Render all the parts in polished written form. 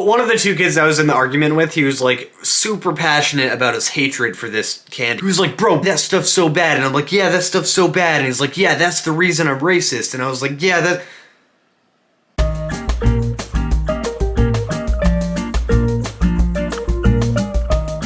One of the two kids I was in the argument with, he was like super passionate about his hatred for this candy. He was like, bro, that stuff's so bad. And I'm like, yeah, that stuff's so bad. And he's like, yeah, that's the reason I'm racist. And I was like, yeah, that...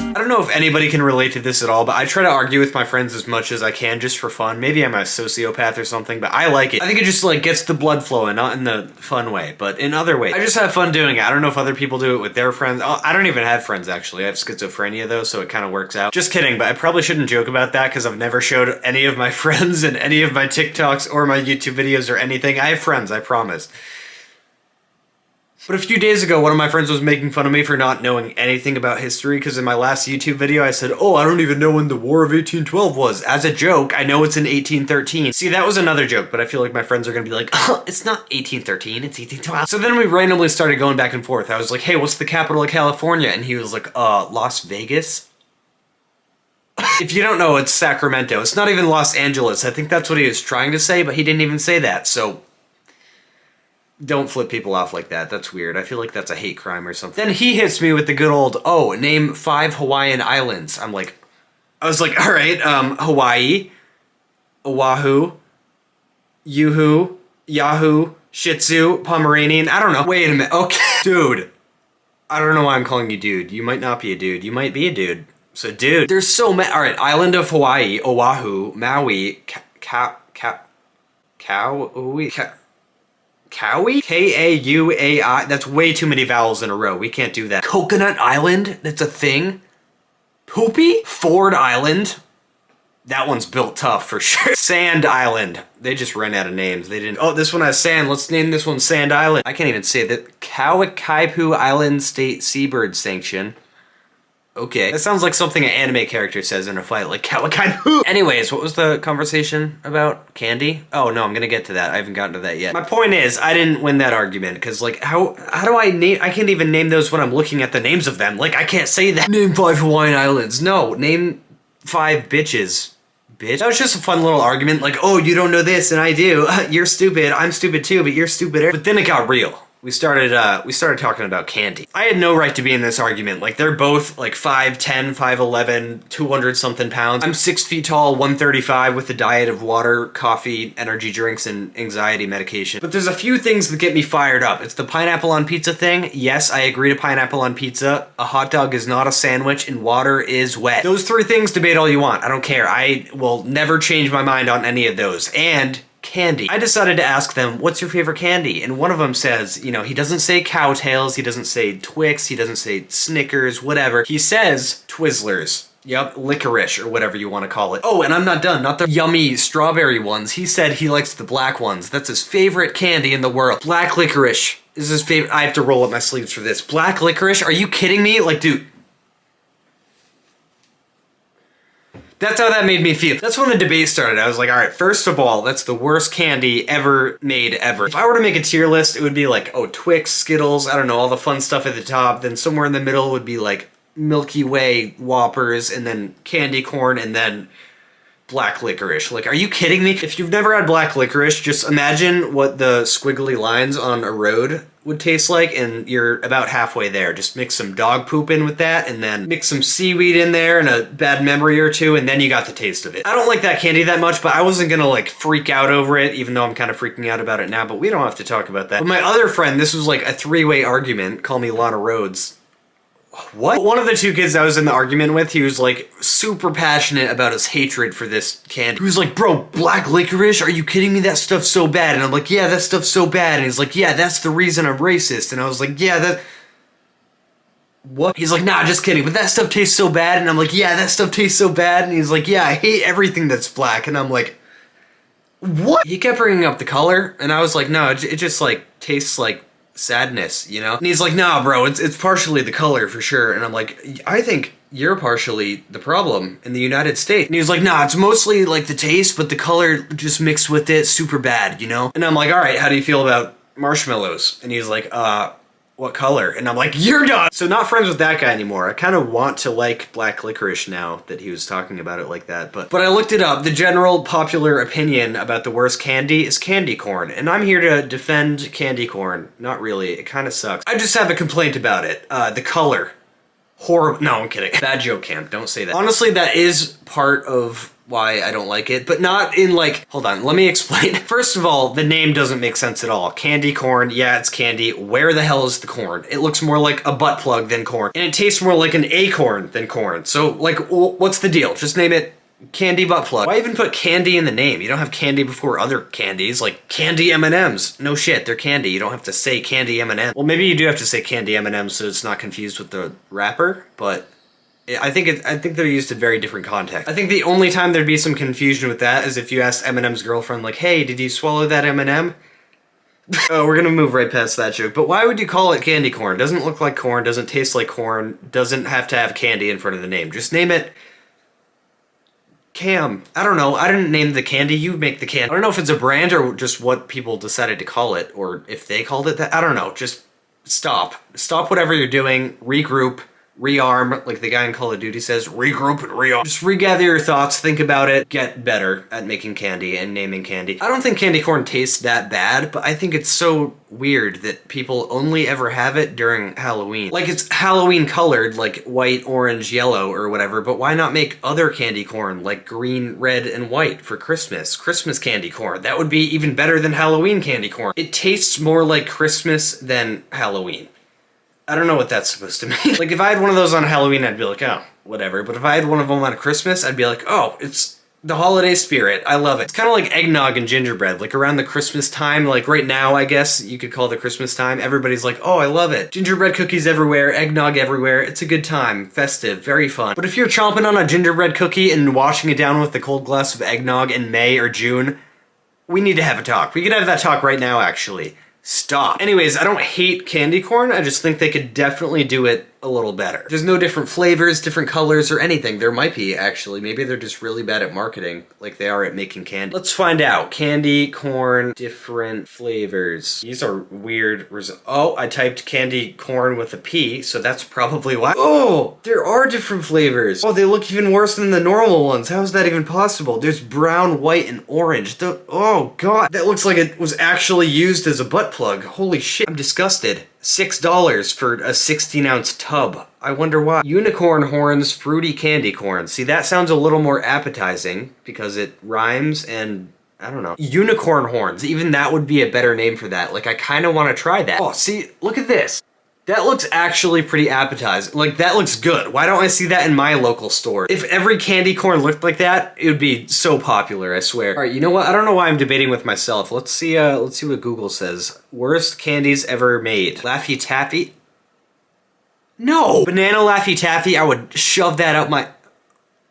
I don't know if anybody can relate to this at all, but I try to argue with my friends as much as I can just for fun. Maybe I'm a sociopath or something, but I like it. I think it just like gets the blood flowing, not in the fun way, but in other ways. I just have fun doing it. I don't know if other people do it with their friends. Oh, I don't even have friends, actually. I have schizophrenia though, so it kind of works out. Just kidding, but I probably shouldn't joke about that because I've never showed any of my friends in any of my TikToks or my YouTube videos or anything. I have friends, I promise. But a few days ago, one of my friends was making fun of me for not knowing anything about history, because in my last YouTube video I said, oh, I don't even know when the War of 1812 was. As a joke, I know it's in 1813. See, that was another joke, but I feel like my friends are gonna be like, oh, it's not 1813, it's 1812. So then we randomly started going back and forth. I was like, hey, what's the capital of California? And he was like, Las Vegas? If you don't know, it's Sacramento. It's not even Los Angeles. I think that's what he was trying to say, but he didn't even say that, so... Don't flip people off like that. That's weird. I feel like that's a hate crime or something. Then he hits me with the good old, oh, name 5 Hawaiian islands. I was like, all right, Hawaii, Oahu, Yuhu, Yahoo, Shih Tzu, Pomeranian. I don't know. Wait a minute. Okay. Dude. I don't know why I'm calling you dude. You might not be a dude. You might be a dude. So, dude. There's so many. All right. Island of Hawaii, Oahu, Maui, Kauai? K-A-U-A-I. That's way too many vowels in a row. We can't do that. Coconut Island? That's a thing? Poopy? Ford Island? That one's built tough for sure. Sand Island. They just ran out of names. They didn't... Oh, this one has sand. Let's name this one Sand Island. I can't even say that. Kauai Island State Seabird Sanction. Okay. That sounds like something an anime character says in a fight, like Kauai. Anyways, what was the conversation about? Candy? Oh no, I'm gonna get to that. I haven't gotten to that yet. My point is, I didn't win that argument, because like, how do I name... I can't even name those when I'm looking at the names of them. Like, I can't say that. Name 5 Hawaiian islands. No, name 5 bitches. Bitch? That was just a fun little argument, like, oh, you don't know this and I do. You're stupid, I'm stupid too, but you're stupider. But then it got real. We started talking about candy. I had no right to be in this argument. Like, they're both like 5'10", 5'11", 200 something pounds. I'm 6 feet tall, 135 with a diet of water, coffee, energy drinks, and anxiety medication. But there's a few things that get me fired up. It's the pineapple on pizza thing. Yes, I agree to pineapple on pizza. A hot dog is not a sandwich and water is wet. Those 3 things, debate all you want. I don't care. I will never change my mind on any of those. And candy. I decided to ask them, what's your favorite candy? And one of them says, you know, he doesn't say Cowtails, he doesn't say Twix, he doesn't say Snickers, whatever. He says Twizzlers. Yep, licorice, or whatever you want to call it. Oh, and I'm not done, not the yummy strawberry ones. He said he likes the black ones. That's his favorite candy in the world. Black licorice is his favorite. I have to roll up my sleeves for this. Black licorice? Are you kidding me? Like, dude. That's how that made me feel. That's when the debate started. I was like, all right, first of all, that's the worst candy ever made ever. If I were to make a tier list, it would be like, oh, Twix, Skittles, I don't know, all the fun stuff at the top. Then somewhere in the middle would be like Milky Way Whoppers, and then candy corn, and then black licorice. Like, are you kidding me? If you've never had black licorice, just imagine what the squiggly lines on a road would taste like, and you're about halfway there. Just mix some dog poop in with that, and then mix some seaweed in there and a bad memory or two, and then you got the taste of it. I don't like that candy that much, but I wasn't gonna like freak out over it, even though I'm kind of freaking out about it now, but we don't have to talk about that. But my other friend, this was like a 3-way argument. Call me Lana Rhodes. What? One of the two kids I was in the argument with, he was like super passionate about his hatred for this candy. He was like, bro, black licorice? Are you kidding me? That stuff's so bad. And I'm like, yeah, that stuff's so bad. And he's like, yeah, that's the reason I'm racist. And I was like, yeah, that... What? He's like, nah, just kidding, but that stuff tastes so bad. And I'm like, yeah, that stuff tastes so bad. And he's like, yeah, I hate everything that's black. And I'm like, what? He kept bringing up the color, and I was like, no, it just like tastes like sadness, you know? And he's like, nah, bro, it's partially the color for sure. And I'm like, I think you're partially the problem in the United States. And he was like, nah, it's mostly like the taste, but the color just mixed with it, super bad, you know? And I'm like, all right, how do you feel about marshmallows? And he's like, what color? And I'm like, you're done! So not friends with that guy anymore. I kind of want to like black licorice now that he was talking about it like that. But I looked it up. The general popular opinion about the worst candy is candy corn. And I'm here to defend candy corn. Not really. It kind of sucks. I just have a complaint about it. The color. Horrible. No, I'm kidding. Bad joke, Cam. Don't say that. Honestly, that is part of why I don't like it, but not in like, hold on, let me explain. First of all, the name doesn't make sense at all. Candy corn, yeah, it's candy. Where the hell is the corn? It looks more like a butt plug than corn, and it tastes more like an acorn than corn. So like, what's the deal? Just name it candy butt plug. Why even put candy in the name? You don't have candy before other candies, like candy M&Ms. No shit, they're candy. You don't have to say candy M&M. Well, maybe you do have to say candy M&M so it's not confused with the wrapper, but I think they're used in very different context. I think the only time there'd be some confusion with that is if you asked Eminem's girlfriend, like, hey, did you swallow that M&M? Oh, we're gonna move right past that joke. But why would you call it candy corn? Doesn't look like corn, doesn't taste like corn, doesn't have to have candy in front of the name. Just name it Cam. I don't know. I didn't name the candy. You make the candy. I don't know if it's a brand or just what people decided to call it, or if they called it that. I don't know. Just stop. Stop whatever you're doing. Regroup. Rearm, like the guy in Call of Duty says, regroup and rearm. Just regather your thoughts, think about it, get better at making candy and naming candy. I don't think candy corn tastes that bad, but I think it's so weird that people only ever have it during Halloween. Like, it's Halloween colored, like white, orange, yellow, or whatever, but why not make other candy corn, like green, red, and white for Christmas? Christmas candy corn. That would be even better than Halloween candy corn. It tastes more like Christmas than Halloween. I don't know what that's supposed to mean. Like, if I had one of those on Halloween, I'd be like, oh, whatever. But if I had one of them on Christmas, I'd be like, oh, it's the holiday spirit. I love it. It's kind of like eggnog and gingerbread. Like, around the Christmas time, like right now, I guess you could call the Christmas time, everybody's like, oh, I love it. Gingerbread cookies everywhere, eggnog everywhere. It's a good time. Festive. Very fun. But if you're chomping on a gingerbread cookie and washing it down with a cold glass of eggnog in May or June, we need to have a talk. We could have that talk right now, actually. Stop. Anyways, I don't hate candy corn, I just think they could definitely do it a little better. There's no different flavors, different colors, or anything. There might be, actually. Maybe they're just really bad at marketing, like they are at making candy. Let's find out. Candy corn, different flavors. These are weird oh, I typed candy corn with a P, so that's probably why. Oh, there are different flavors. Oh, they look even worse than the normal ones. How is that even possible? There's brown, white, and orange. Oh, God. That looks like it was actually used as a butt plug. Holy shit. I'm disgusted. $6 for a 16-ounce tub. I wonder why. Unicorn horns, fruity candy corn. See, that sounds a little more appetizing because it rhymes and I don't know. Unicorn horns. Even that would be a better name for that. Like, I kind of want to try that. Oh, see, look at this. That looks actually pretty appetizing. Like, that looks good. Why don't I see that in my local store? If every candy corn looked like that, it would be so popular, I swear. All right, you know what? I don't know why I'm debating with myself. Let's see what Google says. Worst candies ever made. Laffy Taffy? No! Banana Laffy Taffy, I would shove that up my...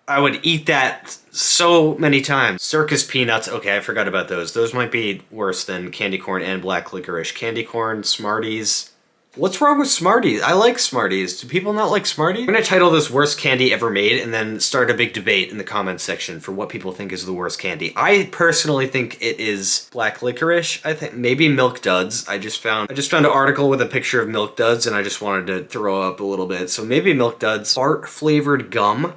I would eat that so many times. Circus Peanuts, okay, I forgot about those. Those might be worse than candy corn and black licorice. Candy corn, Smarties... What's wrong with Smarties? I like Smarties. Do people not like Smarties? I'm gonna title this worst candy ever made and then start a big debate in the comments section for what people think is the worst candy. I personally think it is black licorice. I think maybe Milk Duds. I just found an article with a picture of Milk Duds and I just wanted to throw up a little bit. So maybe Milk Duds. Fart flavored gum.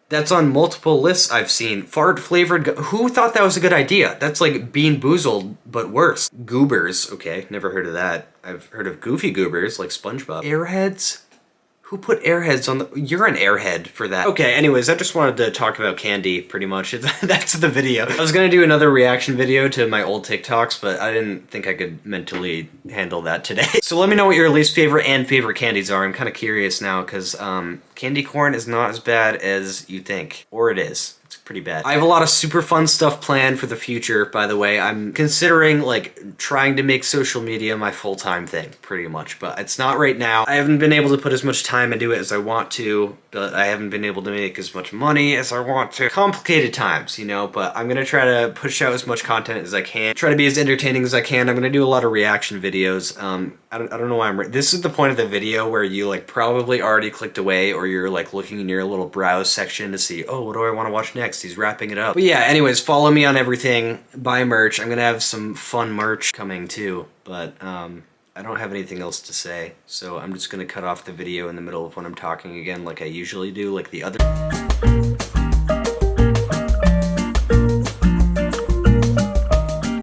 That's on multiple lists I've seen. Fart flavored gum. Who thought that was a good idea? That's like Bean Boozled, but worse. Goobers. Okay, never heard of that. I've heard of Goofy Goobers, like SpongeBob. Airheads? Who put Airheads on the... You're an airhead for that. Okay, anyways, I just wanted to talk about candy, pretty much. That's the video. I was gonna do another reaction video to my old TikToks, but I didn't think I could mentally handle that today. So let me know what your least favorite and favorite candies are. I'm kind of curious now, because candy corn is not as bad as you think. Or it is. It's pretty bad. I have a lot of super fun stuff planned for the future, by the way. I'm considering, like, trying to make social media my full-time thing, pretty much, but it's not right now. I haven't been able to put as much time into it as I want to, but I haven't been able to make as much money as I want to. Complicated times, you know, but I'm gonna try to push out as much content as I can, try to be as entertaining as I can. I'm gonna do a lot of reaction videos. I don't know why this is the point of the video where you, like, probably already clicked away, or you're, like, looking in your little browse section to see, oh, what do I want to watch next? He's wrapping it up. But yeah, anyways, follow me on everything, buy merch. I'm gonna have some fun merch coming too, but I I don't have anything else to say, so I'm just gonna cut off the video in the middle of when I'm talking again like I usually do, like the other...